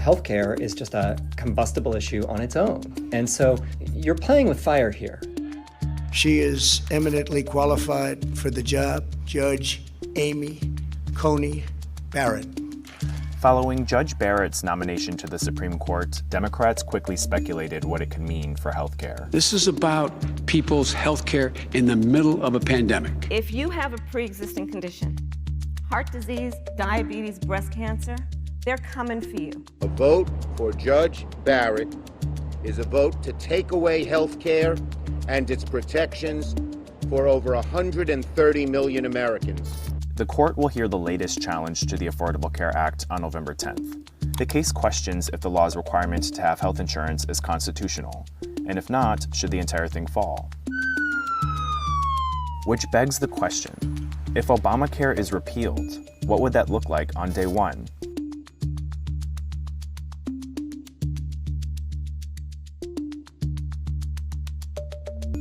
healthcare is just a combustible issue on its own. And so you're playing with fire here. She is eminently qualified for the job, Judge Amy Coney Barrett. Following Judge Barrett's nomination to the Supreme Court, Democrats quickly speculated what it could mean for healthcare. This is about people's healthcare in the middle of a pandemic. If you have a pre-existing condition, heart disease, diabetes, breast cancer, they're coming for you. A vote for Judge Barrett is a vote to take away healthcare and its protections for over 130 million Americans. The court will hear the latest challenge to the Affordable Care Act on November 10th. The case questions if the law's requirement to have health insurance is constitutional, and if not, should the entire thing fall? Which begs the question, if Obamacare is repealed, what would that look like on day one?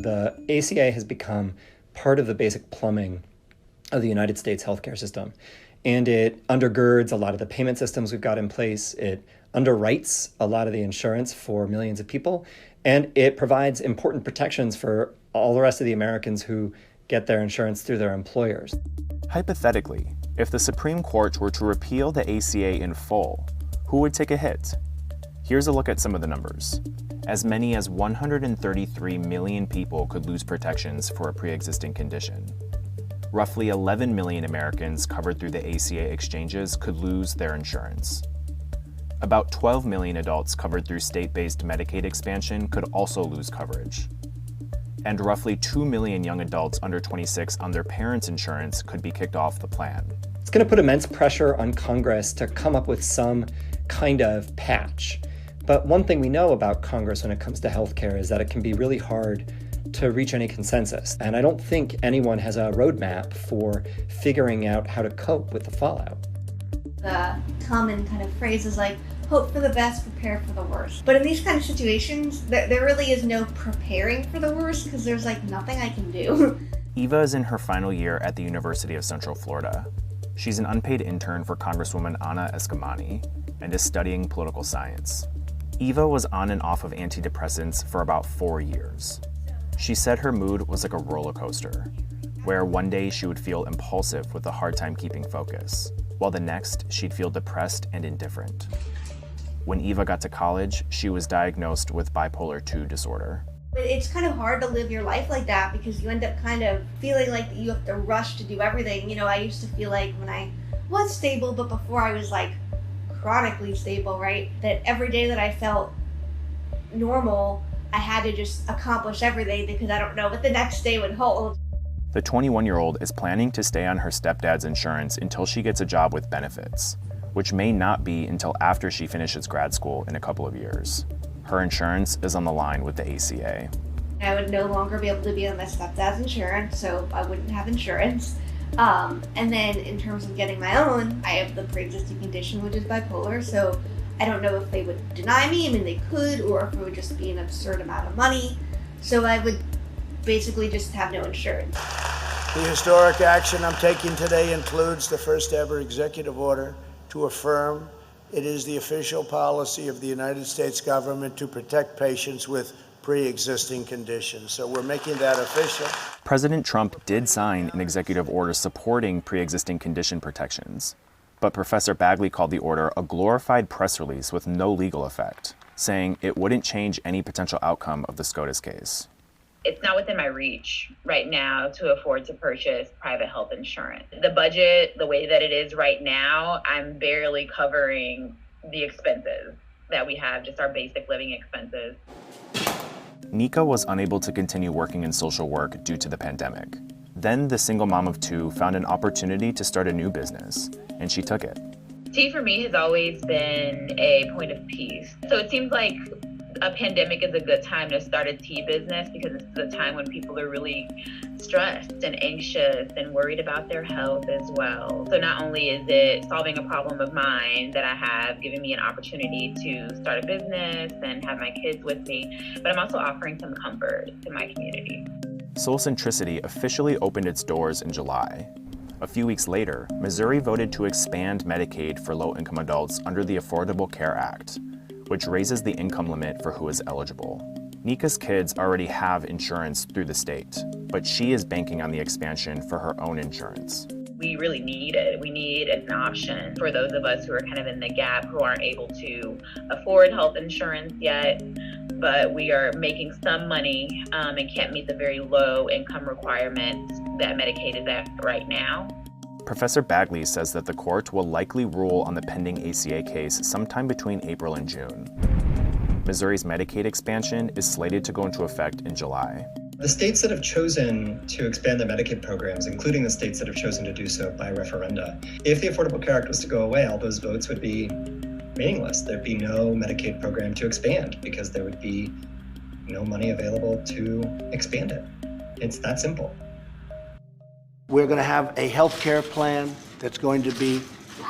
The ACA has become part of the basic plumbing of the United States healthcare system. And it undergirds a lot of the payment systems we've got in place. It underwrites a lot of the insurance for millions of people. And it provides important protections for all the rest of the Americans who get their insurance through their employers. Hypothetically, if the Supreme Court were to repeal the ACA in full, who would take a hit? Here's a look at some of the numbers. As many as 133 million people could lose protections for a pre-existing condition. Roughly 11 million Americans covered through the ACA exchanges could lose their insurance. About 12 million adults covered through state-based Medicaid expansion could also lose coverage. And roughly 2 million young adults under 26 on their parents' insurance could be kicked off the plan. It's going to put immense pressure on Congress to come up with some kind of patch. But one thing we know about Congress when it comes to healthcare is that it can be really hard to reach any consensus. And I don't think anyone has a roadmap for figuring out how to cope with the fallout. The common kind of phrase is like, hope for the best, prepare for the worst. But in these kind of situations, there really is no preparing for the worst because there's like nothing I can do. Eva is in her final year at the University of Central Florida. She's an unpaid intern for Congresswoman Anna Eskamani and is studying political science. Eva was on and off of antidepressants for about 4 years. She said her mood was like a roller coaster, where one day she would feel impulsive with a hard time keeping focus, while the next she'd feel depressed and indifferent. When Eva got to college, she was diagnosed with bipolar II disorder. It's kind of hard to live your life like that because you end up kind of feeling like you have to rush to do everything. You know, I used to feel like when I was stable, but before I was like chronically stable, right? That every day that I felt normal, I had to just accomplish everything because I don't know what the next day would hold. The 21-year-old is planning to stay on her stepdad's insurance until she gets a job with benefits, which may not be until after she finishes grad school in a couple of years. Her insurance is on the line with the ACA. I would no longer be able to be on my stepdad's insurance, so I wouldn't have insurance. And then in terms of getting my own, I have the pre-existing condition, which is bipolar, so I don't know if they would deny me. I mean, they could, or if it would just be an absurd amount of money. So I would basically just have no insurance. The historic action I'm taking today includes the first ever executive order to affirm it is the official policy of the United States government to protect patients with pre-existing conditions. So we're making that official. President Trump did sign an executive order supporting pre-existing condition protections. But Professor Bagley called the order a glorified press release with no legal effect, saying it wouldn't change any potential outcome of the SCOTUS case. It's not within my reach right now to afford to purchase private health insurance. The budget, the way that it is right now, I'm barely covering the expenses that we have, just our basic living expenses. Nika was unable to continue working in social work due to the pandemic. Then the single mom of two found an opportunity to start a new business, and she took it. Tea for me has always been a point of peace. So it seems like a pandemic is a good time to start a tea business because it's the time when people are really stressed and anxious and worried about their health as well. So not only is it solving a problem of mine that I have, giving me an opportunity to start a business and have my kids with me, but I'm also offering some comfort to my community. Soul Centricity officially opened its doors in July. A few weeks later, Missouri voted to expand Medicaid for low-income adults under the Affordable Care Act, which raises the income limit for who is eligible. Nika's kids already have insurance through the state, but she is banking on the expansion for her own insurance. We really need it. We need an option for those of us who are kind of in the gap, who aren't able to afford health insurance yet, but we are making some money and can't meet the very low income requirements that Medicaid is at right now. Professor Bagley says that the court will likely rule on the pending ACA case sometime between April and June. Missouri's Medicaid expansion is slated to go into effect in July. The states that have chosen to expand their Medicaid programs, including the states that have chosen to do so by referenda, if the Affordable Care Act was to go away, all those votes would be meaningless. There'd be no Medicaid program to expand because there would be no money available to expand it. It's that simple. We're going to have a health care plan that's going to be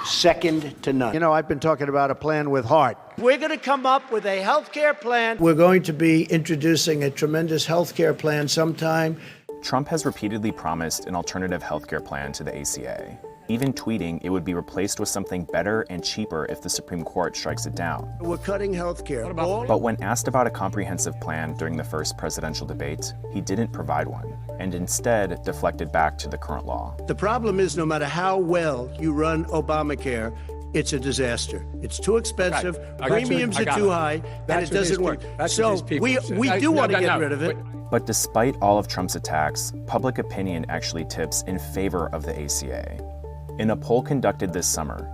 second to none. You know, I've been talking about a plan with heart. We're going to come up with a health care plan. We're going to be introducing a tremendous health care plan sometime. Trump has repeatedly promised an alternative health care plan to the ACA, even tweeting it would be replaced with something better and cheaper if the Supreme Court strikes it down. We're cutting health care. But when asked about a comprehensive plan during the first presidential debate, he didn't provide one, and instead deflected back to the current law. The problem is, no matter how well you run Obamacare, it's a disaster. It's too expensive, premiums are too high, and it doesn't work. So we do want to get rid of it. But despite all of Trump's attacks, public opinion actually tips in favor of the ACA. In a poll conducted this summer,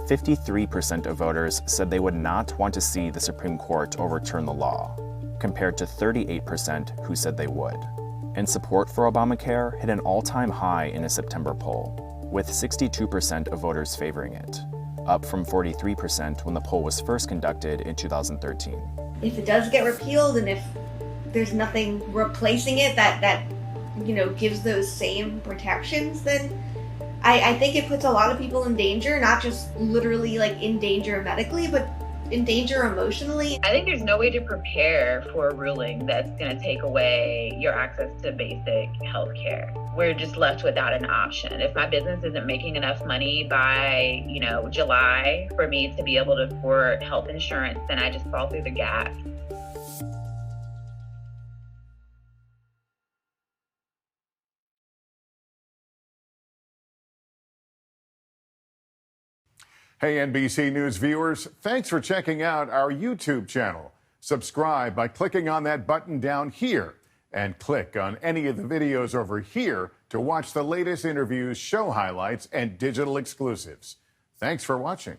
53% of voters said they would not want to see the Supreme Court overturn the law, compared to 38% who said they would. And support for Obamacare hit an all-time high in a September poll, with 62% of voters favoring it, up from 43% when the poll was first conducted in 2013. If it does get repealed and if there's nothing replacing it that gives those same protections, then I think it puts a lot of people in danger, not just literally like in danger medically, but in danger emotionally. I think there's no way to prepare for a ruling that's going to take away your access to basic health care. We're just left without an option. If my business isn't making enough money by, July for me to be able to afford health insurance, then I just fall through the gap. Hey, NBC News viewers, thanks for checking out our YouTube channel. Subscribe by clicking on that button down here and click on any of the videos over here to watch the latest interviews, show highlights, and digital exclusives. Thanks for watching.